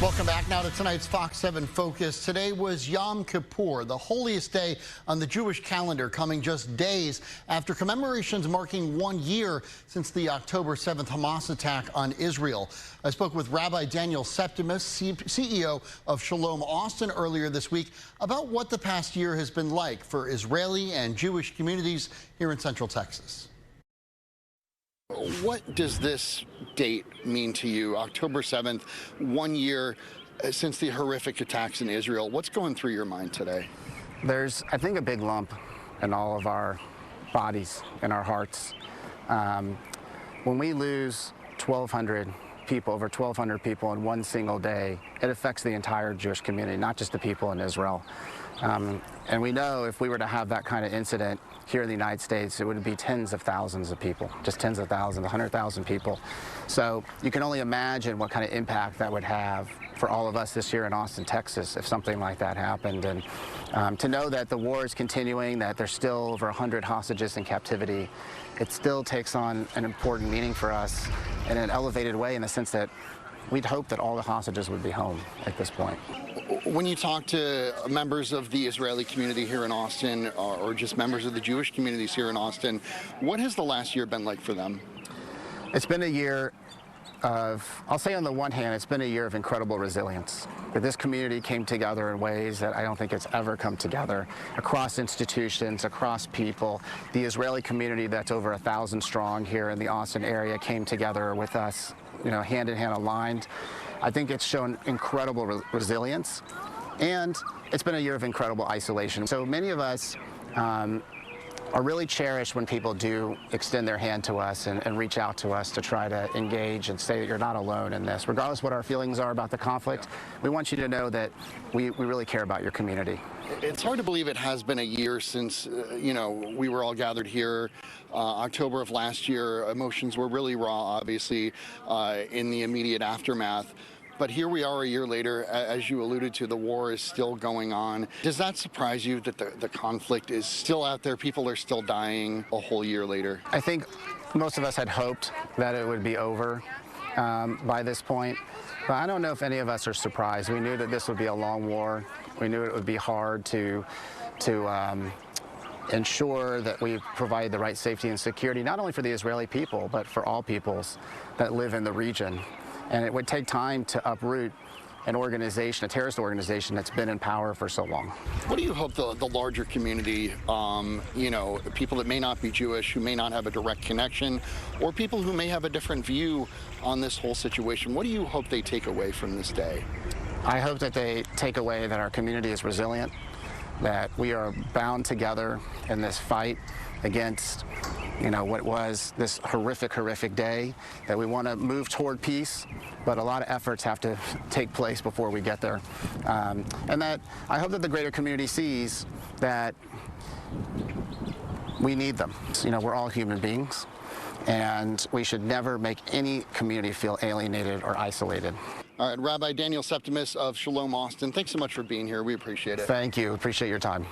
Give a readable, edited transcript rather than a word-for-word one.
Welcome back now to tonight's Fox 7 Focus. Today was Yom Kippur, the holiest day on the Jewish calendar, coming just days after commemorations marking 1 year since the October 7th Hamas attack on Israel. I spoke with Rabbi Daniel Septimus, CEO of Shalom Austin, earlier this week about what the past year has been like for Israeli and Jewish communities here in Central Texas. What does this date mean to you? October 7th, 1 year since the horrific attacks in Israel. What's going through your mind today? There's, I think, a big lump in all of our bodies and our hearts. When we lose 1,200 people, over 1,200 people in one single day, it affects the entire Jewish community, not just the people in Israel. And we know if we were to have that kind of incident here in the United States, it would be tens of thousands of people, just tens of thousands, 100,000 people. So you can only imagine what kind of impact that would have for all of us this year in Austin, Texas, if something like that happened. And to know that the war is continuing, that there's still over 100 hostages in captivity, it still takes on an important meaning for us in an elevated way, in the sense that we'd hope that all the hostages would be home at this point. When you talk to members of the Israeli community here in Austin, or just members of the Jewish communities here in Austin, what has the last year been like for them? It's been a year of, I'll say on the one hand, it's been a year of incredible resilience. That this community came together in ways that I don't think it's ever come together, across institutions, across people. The Israeli community that's over 1,000 strong here in the Austin area came together with us, you know, hand in hand aligned. I think it's shown incredible resilience, and it's been a year of incredible isolation. So many of us are really cherished when people do extend their hand to us and reach out to us to try to engage and say that you're not alone in this. Regardless of what our feelings are about the conflict, we want you to know that we really care about your community. It's hard to believe it has been a year since, we were all gathered here. October of last year, emotions were really raw, obviously, in the immediate aftermath. But here we are a year later. As you alluded to, the war is still going on. Does that surprise you that the conflict is still out there? People are still dying a whole year later? I think most of us had hoped that it would be over by this point. But I don't know if any of us are surprised. We knew that this would be a long war. We knew it would be hard to ensure that we provide the right safety and security, not only for the Israeli people, but for all peoples that live in the region. And it would take time to uproot an organization, a terrorist organization that's been in power for so long. What do you hope the larger community, people that may not be Jewish, who may not have a direct connection, or people who may have a different view on this whole situation, what do you hope they take away from this day? I hope that they take away that our community is resilient, that we are bound together in this fight against what was this horrific day, that we want to move toward peace, but a lot of efforts have to take place before we get there. And that I hope that the greater community sees that we need them. We're all human beings, and we should never make any community feel alienated or isolated. All right, Rabbi Daniel Septimus of Shalom Austin, thanks so much for being here. We appreciate it. Thank you. Appreciate your time.